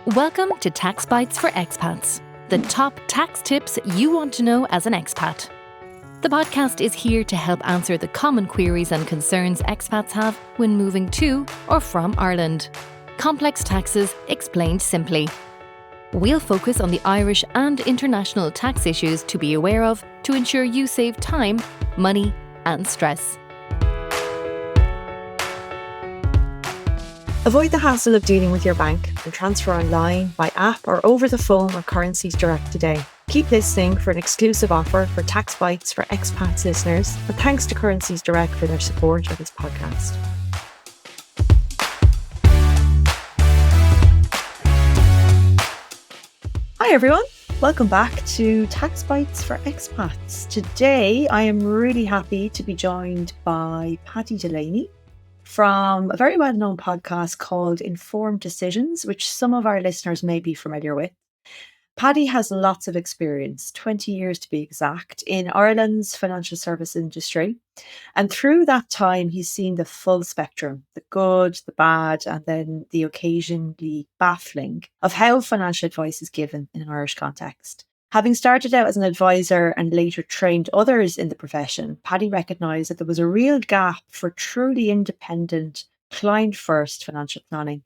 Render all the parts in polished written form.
Welcome to Taxbytes for Expats, the top tax tips you want to know as an expat. The podcast is here to help answer the common queries and concerns expats have when moving to or from Ireland. Complex taxes explained simply. We'll focus on the Irish and international tax issues to be aware of to ensure you save time, money, and stress. Avoid the hassle of dealing with your bank and transfer online, by app or over the phone or Currencies Direct today. Keep listening for an exclusive offer for Taxbytes for Expats listeners, and thanks to Currencies Direct for their support of this podcast. Hi everyone, welcome back to Taxbytes for Expats. Today I am really happy to be joined by Paddy Delaney from a very well-known podcast called Informed Decisions, which some of our listeners may be familiar with. Paddy has lots of experience, 20 years to be exact, in Ireland's financial service industry. And through that time, he's seen the full spectrum, the good, the bad, and then the occasionally baffling of how financial advice is given in an Irish context. Having started out as an advisor and later trained others in the profession, Paddy recognised that there was a real gap for truly independent, client-first financial planning.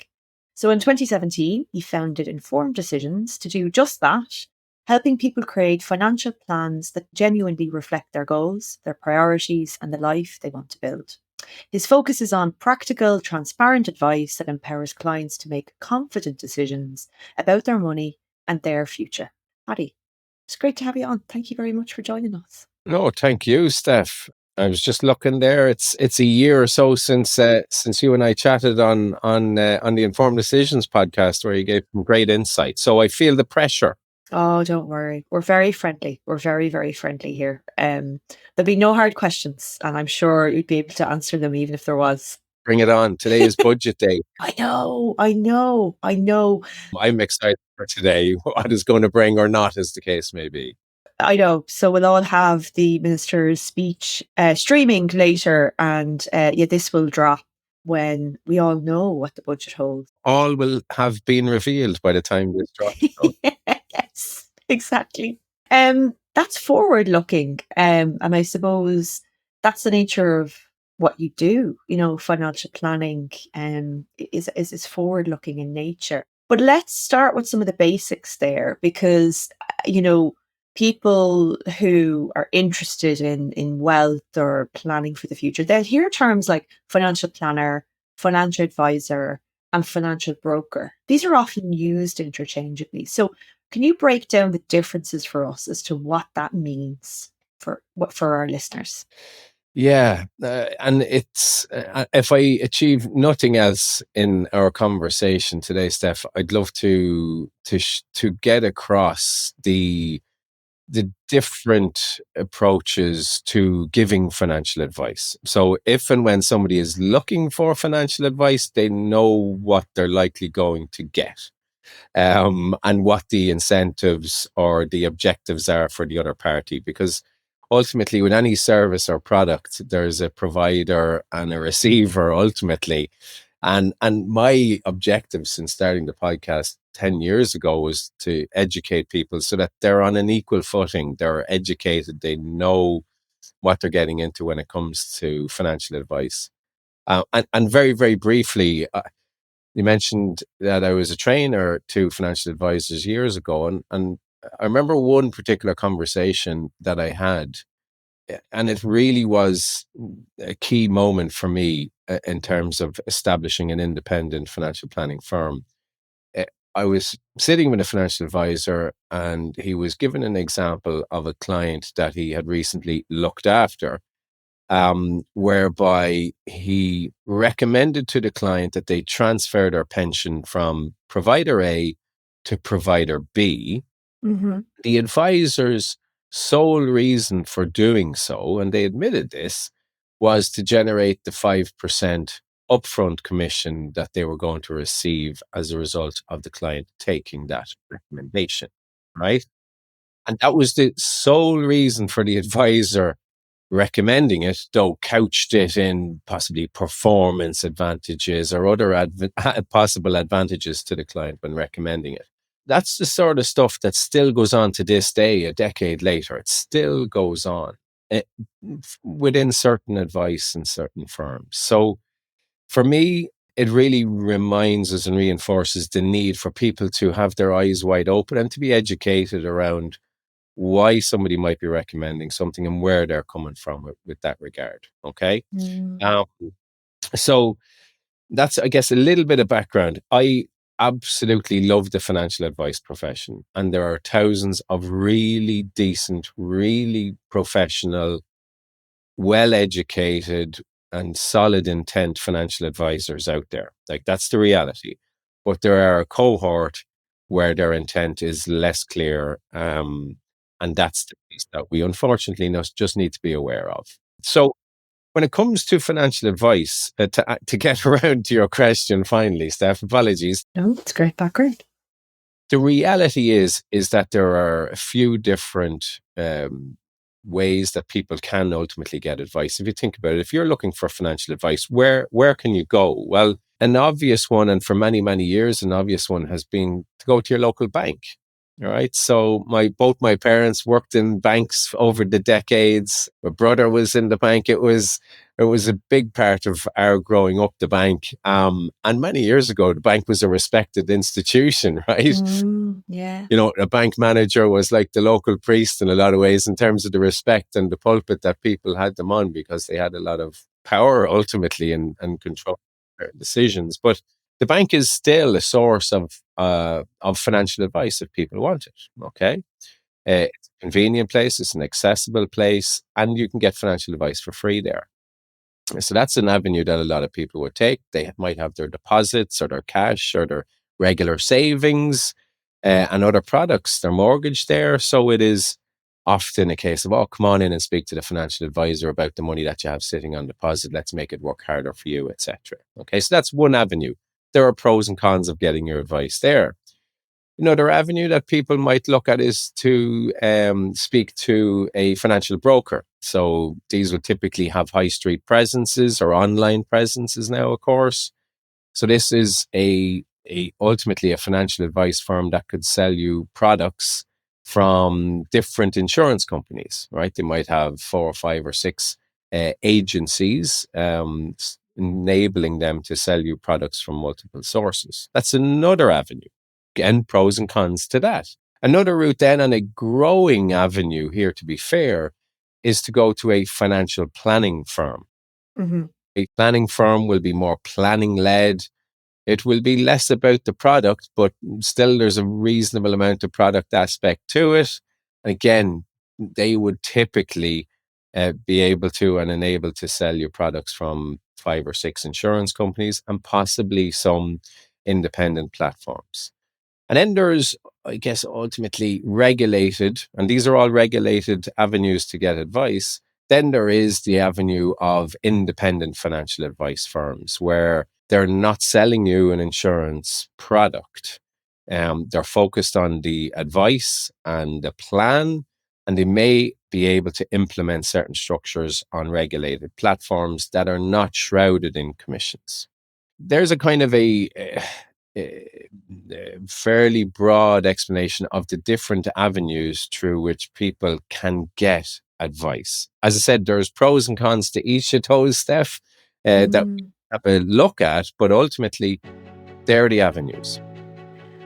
So in 2017, he founded Informed Decisions to do just that, helping people create financial plans that genuinely reflect their goals, their priorities, and the life they want to build. His focus is on practical, transparent advice that empowers clients to make confident decisions about their money and their future. Paddy, it's great to have you on. Thank you very much for joining us. No, thank you, Steph. I was just looking there. It's a year or so since you and I chatted on the Informed Decisions podcast, where you gave some great insight. So I feel the pressure. Oh, don't worry. We're very friendly. We're very, very friendly here. There'll be no hard questions, and I'm sure you'd be able to answer them even if there was. Bring it on. Today is budget day. I know. I'm excited for today. What is going to bring or not, as the case may be. I know. So we'll all have the minister's speech streaming later, and this will drop when we all know what the budget holds. All will have been revealed by the time this drops. Yes, exactly. That's forward looking, and I suppose that's the nature of what you do. You know, financial planning is forward looking in nature. But let's start with some of the basics there, because people who are interested in wealth or planning for the future, they'll hear terms like financial planner, financial advisor, and financial broker. These are often used interchangeably. So can you break down the differences for us as to what that means for our listeners? Yeah, and it's if I achieve nothing else in our conversation today, Steph, I'd love to get across the different approaches to giving financial advice. So if and when somebody is looking for financial advice, they know what they're likely going to get, and what the incentives or the objectives are for the other party. Because ultimately, with any service or product, there's a provider and a receiver ultimately. And my objective since starting the podcast 10 years ago was to educate people so that they're on an equal footing. They're educated. They know what they're getting into when it comes to financial advice. And very, very briefly, you mentioned that I was a trainer to financial advisors years ago. And I remember one particular conversation that I had, and it really was a key moment for me in terms of establishing an independent financial planning firm. I was sitting with a financial advisor, and he was given an example of a client that he had recently looked after, whereby he recommended to the client that they transfer their pension from provider A to provider B. Mm-hmm. The advisor's sole reason for doing so, and they admitted this, was to generate the 5% upfront commission that they were going to receive as a result of the client taking that recommendation, right? And that was the sole reason for the advisor recommending it, though couched it in possibly performance advantages or other possible advantages to the client when recommending it. That's the sort of stuff that still goes on to this day, a decade later. It still goes on within certain advice and certain firms. So for me, it really reminds us and reinforces the need for people to have their eyes wide open and to be educated around why somebody might be recommending something and where they're coming from with that regard. Okay. So that's, I guess, a little bit of background. I absolutely love the financial advice profession, and there are thousands of really decent, really professional, well-educated and solid intent financial advisors out there. Like, that's the reality. But there are a cohort where their intent is less clear. And that's the piece that we unfortunately just need to be aware of. So when it comes to financial advice, to get around to your question finally, Steph, apologies. No, it's great background. The reality is that there are a few different ways that people can ultimately get advice. If you think about it, if you're looking for financial advice, where can you go? Well, an obvious one, and for many, many years, an obvious one has been to go to your local bank. All right. So both my parents worked in banks over the decades. My brother was in the bank. It was a big part of our growing up, the bank. And many years ago, the bank was a respected institution, right? Yeah. You know, a bank manager was like the local priest in a lot of ways in terms of the respect and the pulpit that people had them on, because they had a lot of power ultimately and control their decisions. But the bank is still a source of financial advice if people want it. Okay. It's a convenient place. It's an accessible place, and you can get financial advice for free there. So that's an avenue that a lot of people would take. They might have their deposits or their cash or their regular savings and other products, their mortgage there. So it is often a case of, oh, come on in and speak to the financial advisor about the money that you have sitting on deposit. Let's make it work harder for you, etc. Okay, so that's one avenue. There are pros and cons of getting your advice there. Another avenue that people might look at is to speak to a financial broker. So these would typically have high street presences or online presences now, of course. So this is ultimately a financial advice firm that could sell you products from different insurance companies, right? They might have 4 or 5 or 6 agencies enabling them to sell you products from multiple sources. That's another avenue. Again, pros and cons to that. Another route then, and a growing avenue here, to be fair, is to go to a financial planning firm. Mm-hmm. A planning firm will be more planning-led. It will be less about the product, but still there's a reasonable amount of product aspect to it. And again, they would typically be able to and enable to sell you products from 5 or 6 insurance companies and possibly some independent platforms. And then there's, I guess, ultimately regulated, and these are all regulated avenues to get advice. Then there is the avenue of independent financial advice firms where they're not selling you an insurance product. They're focused on the advice and the plan, and they may be able to implement certain structures on regulated platforms that are not shrouded in commissions. There's a kind of a fairly broad explanation of the different avenues through which people can get advice. As I said, there's pros and cons to each of those, Steph, that we have a look at, but ultimately, they're the avenues.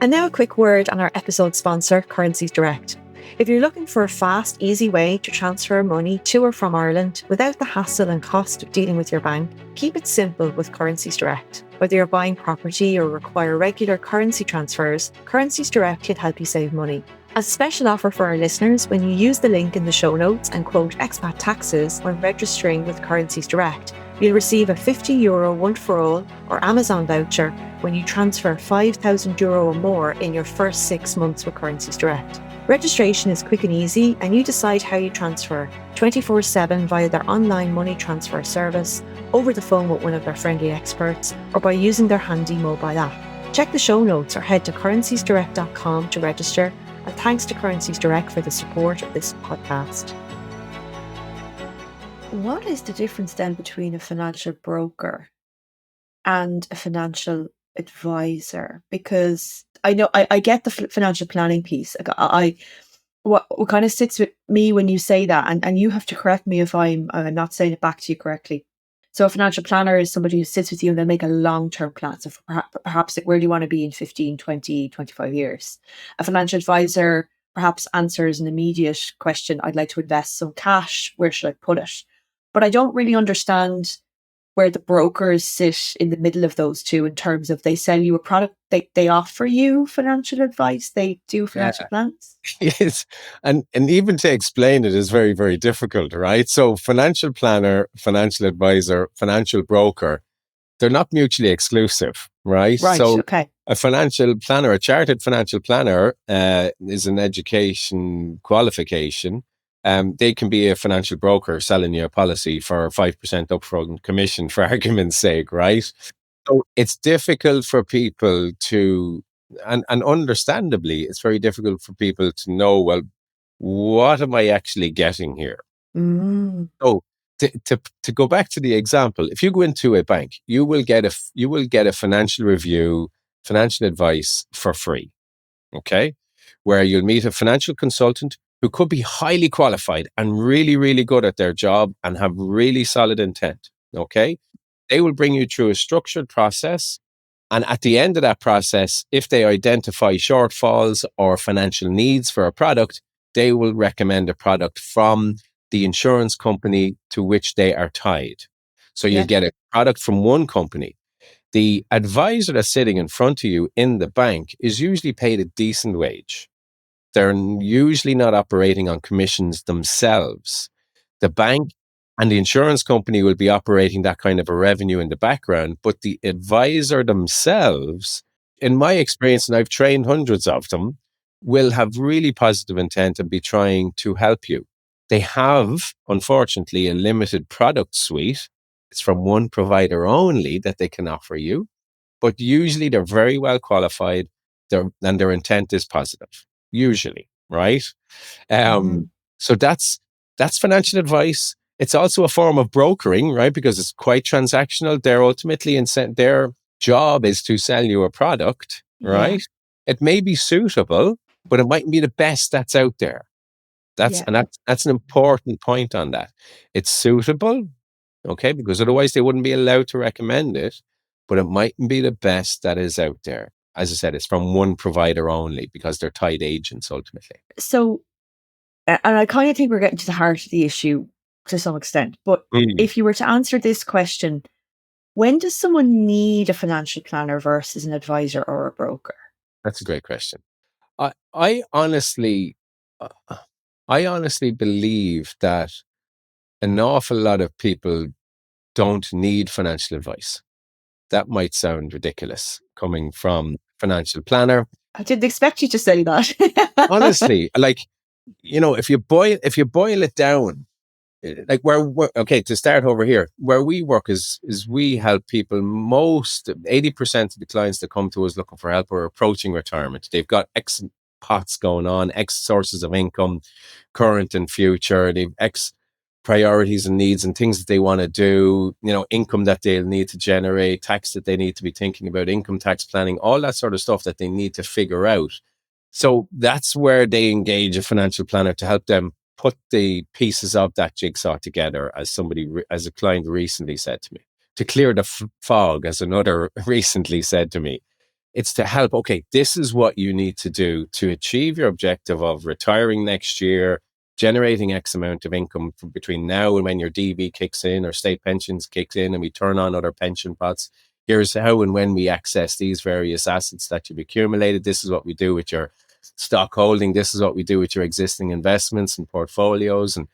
And now a quick word on our episode sponsor, Currencies Direct. If you're looking for a fast, easy way to transfer money to or from Ireland without the hassle and cost of dealing with your bank, keep it simple with Currencies Direct. Whether you're buying property or require regular currency transfers, Currencies Direct can help you save money. As a special offer for our listeners, when you use the link in the show notes and quote Expat taxes when registering with Currencies Direct, you'll receive a €50 one-for-all or Amazon voucher when you transfer €5,000 or more in your first 6 months with Currencies Direct. Registration is quick and easy, and you decide how you transfer 24/7 via their online money transfer service, over the phone with one of their friendly experts, or by using their handy mobile app. Check the show notes or head to currenciesdirect.com to register, and thanks to Currencies Direct for the support of this podcast. What is the difference then between a financial broker and a financial advisor? Because I know I get the financial planning piece. What kind of sits with me when you say that, and you have to correct me if I'm not saying it back to you correctly. So a financial planner is somebody who sits with you and they make a long-term plan. So perhaps like, where do you want to be in 15, 20, 25 years? A financial advisor perhaps answers an immediate question. I'd like to invest some cash. Where should I put it? But I don't really understand where the brokers sit in the middle of those two in terms of they sell you a product, they offer you financial advice, they do Yeah. financial plans. Yes. And even to explain it is very, very difficult, right? So financial planner, financial advisor, financial broker, they're not mutually exclusive, right? Right. So Okay. a financial planner, a chartered financial planner, is an education qualification. They can be a financial broker selling you a policy for 5% upfront commission, for argument's sake, right? So it's difficult for people to, and understandably, it's very difficult for people to know, well, what am I actually getting here? Mm, So to go back to the example, if you go into a bank, you will get a financial review, financial advice for free. Okay, where you'll meet a financial consultant who could be highly qualified and really, really good at their job and have really solid intent. Okay, they will bring you through a structured process. And at the end of that process, if they identify shortfalls or financial needs for a product, they will recommend a product from the insurance company to which they are tied. So you'll yeah. get a product from one company. The advisor that's sitting in front of you in the bank is usually paid a decent wage. They're usually not operating on commissions themselves. The bank and the insurance company will be operating that kind of a revenue in the background, but the advisor themselves, in my experience, and I've trained hundreds of them, will have really positive intent and be trying to help you. They have, unfortunately, a limited product suite. It's from one provider only that they can offer you, but usually they're very well qualified, and their intent is positive, usually, right? Mm, So that's financial advice. It's also a form of brokering, right? Because it's quite transactional. They're ultimately their job is to sell you a product, yeah. right? It may be suitable, but it mightn't be the best that's out there. Yeah. That's an important point on that. It's suitable, okay, because otherwise they wouldn't be allowed to recommend it, but it mightn't be the best that is out there. As I said, it's from one provider only because they're tied agents ultimately. So, and I kind of think we're getting to the heart of the issue to some extent. But Mm, if you were to answer this question, when does someone need a financial planner versus an advisor or a broker? that's a great question. I I honestly, uh, I honestly believe that an awful lot of people don't need financial advice. That might sound ridiculous coming from financial planner. I didn't expect you to say that. Honestly, like, if you boil it down, like okay, to start over here, where we work is we help people. Most 80% of the clients that come to us looking for help are approaching retirement. They've got X pots going on, X sources of income, current and future. They've X priorities and needs and things that they want to do, income that they'll need to generate, tax that they need to be thinking about, income tax planning, all that sort of stuff that they need to figure out. So that's where they engage a financial planner to help them put the pieces of that jigsaw together, as a client recently said to me, to clear the fog, as another recently said to me. It's to help, okay, this is what you need to do to achieve your objective of retiring next year, generating X amount of income from between now and when your DB kicks in or state pensions kicks in and we turn on other pension pots. Here's how and when we access these various assets that you've accumulated. This is what we do with your stock holding. This is what we do with your existing investments and portfolios and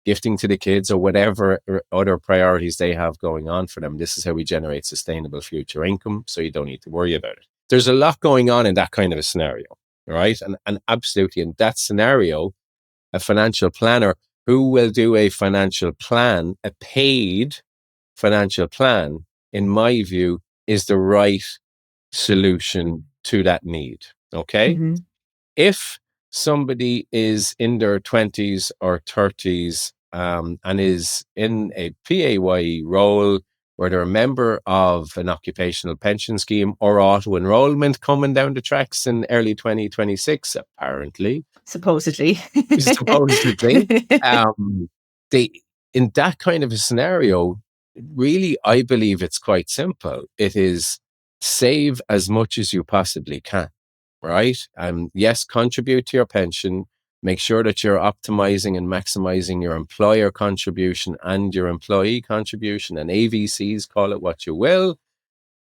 gifting to the kids or whatever other priorities they have going on for them. This is how we generate sustainable future income so you don't need to worry about it. There's a lot going on in that kind of a scenario, right? And absolutely in that scenario, a financial planner who will do a financial plan, a paid financial plan, in my view, is the right solution to that need. Okay. Hmm. If somebody is in their 20s or 30s and is in a PAYE role where they're a member of an occupational pension scheme or auto enrollment coming down the tracks in early 2026, apparently, Supposedly. supposedly. Um, they, in that kind of a scenario, really, I believe it's quite simple. It is save as much as you possibly can, right? Yes, contribute to your pension. Make sure that you're optimizing and maximizing your employer contribution and your employee contribution and AVCs, call it what you will,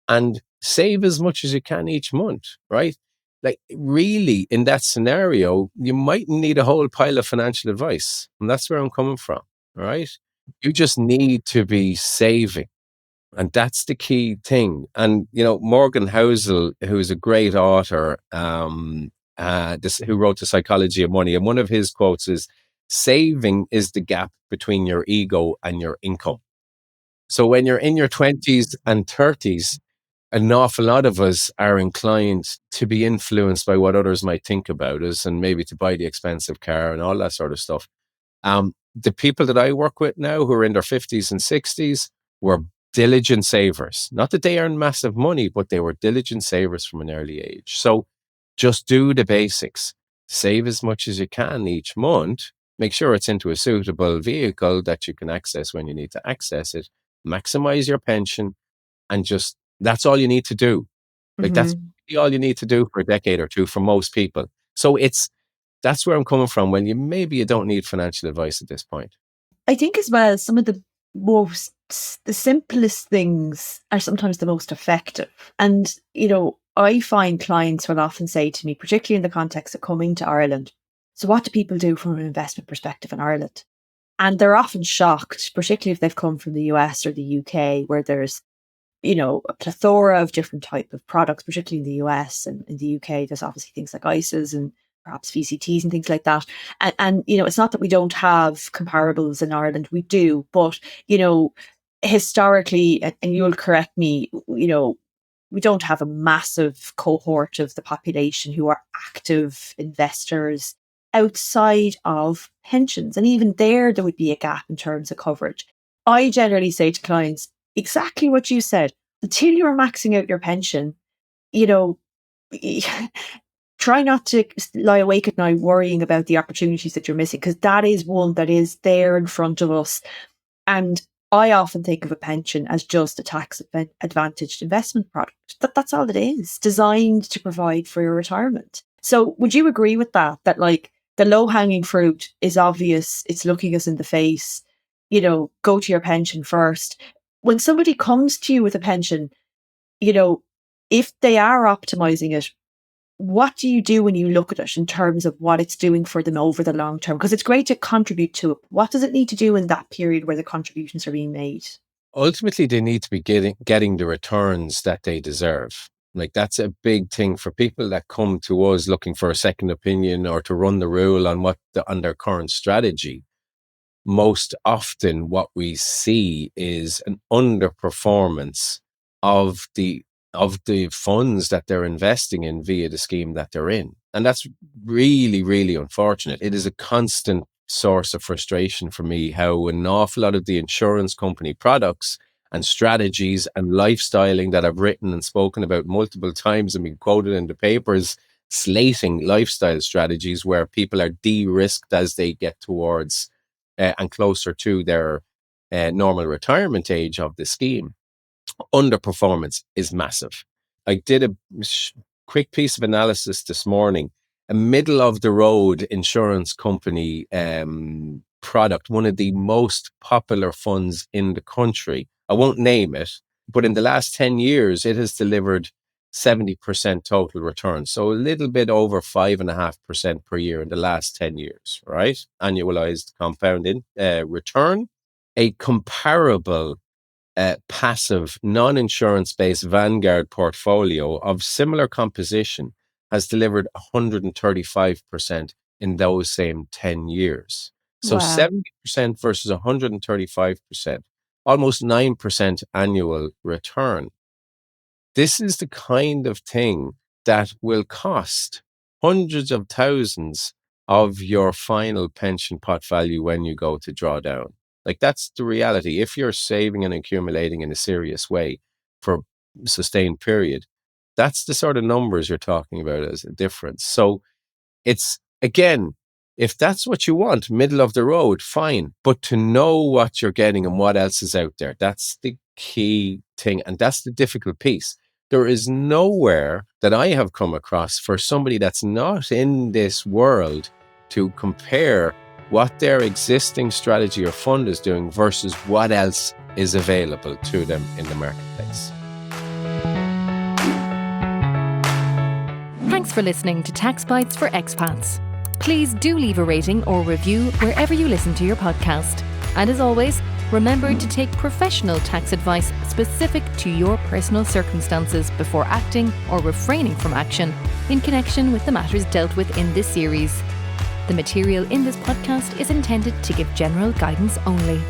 and save as much as you can each month, right? Like, really, in that scenario, you might need a whole pile of financial advice. And that's where I'm coming from, right? You just need to be saving. And that's the key thing. And, Morgan Housel, who's a great author, who wrote The Psychology of Money, and one of his quotes is, saving is the gap between your ego and your income. So when you're in your 20s and 30s, an awful lot of us are inclined to be influenced by what others might think about us and maybe to buy the expensive car and all that sort of stuff. The people that I work with now who are in their 50s and 60s were diligent savers. Not that they earn massive money, but they were diligent savers from an early age. So just do the basics. Save as much as you can each month. Make sure it's into a suitable vehicle that you can access when you need to access it. Maximize your pension, and just, that's all you need to do. Like, that's really all you need to do for a decade or two for most people. So that's where I'm coming from. When maybe you don't need financial advice at this point. I think as well, some of the simplest things are sometimes the most effective. And, I find clients will often say to me, particularly in the context of coming to Ireland, so what do people do from an investment perspective in Ireland? And they're often shocked, particularly if they've come from the US or the UK, where there's, a plethora of different type of products, particularly in the US and in the UK. There's obviously things like ISAs and perhaps VCTs and things like that. And it's not that we don't have comparables in Ireland. We do, but, historically, and you'll correct me, we don't have a massive cohort of the population who are active investors outside of pensions. And even there would be a gap in terms of coverage. I generally say to clients exactly what you said. Until you're maxing out your pension, try not to lie awake at night worrying about the opportunities that you're missing, because that is one that is there in front of us. And I often think of a pension as just a tax advantaged investment product. That's all it is, designed to provide for your retirement. So would you agree with that? That, like, the low hanging fruit is obvious. It's looking us in the face. Go to your pension first. When somebody comes to you with a pension, if they are optimizing it, what do you do when you look at it in terms of what it's doing for them over the long term? Because it's great to contribute to it. What does it need to do in that period where the contributions are being made? Ultimately, they need to be getting the returns that they deserve. Like, that's a big thing for people that come to us looking for a second opinion or to run the rule on on their current strategy. Most often what we see is an underperformance of the funds that they're investing in via the scheme that they're in. And that's really, really unfortunate. It is a constant source of frustration for me how an awful lot of the insurance company products and strategies and lifestyling that I've written and spoken about multiple times and been quoted in the papers, slating lifestyle strategies where people are de-risked as they get towards and closer to their normal retirement age of the scheme. Underperformance is massive. I did a quick piece of analysis this morning. A middle of the road insurance company product, one of the most popular funds in the country. I won't name it, but in the last 10 years, it has delivered 70% total return. So a little bit over 5.5% per year in the last 10 years, right? Annualized compounded return. A comparable passive, non-insurance based Vanguard portfolio of similar composition has delivered 135% in those same 10 years. So Wow. 70% versus 135%, almost 9% annual return. This is the kind of thing that will cost hundreds of thousands of your final pension pot value when you go to draw down. Like, that's the reality. If you're saving and accumulating in a serious way for a sustained period, that's the sort of numbers you're talking about as a difference. So it's, again, if that's what you want, middle of the road, fine. But to know what you're getting and what else is out there, that's the key thing. And that's the difficult piece. There is nowhere that I have come across for somebody that's not in this world to compare what their existing strategy or fund is doing versus what else is available to them in the marketplace. Thanks for listening to Taxbytes for Expats. Please do leave a rating or review wherever you listen to your podcast. And as always, remember to take professional tax advice specific to your personal circumstances before acting or refraining from action in connection with the matters dealt with in this series. The material in this podcast is intended to give general guidance only.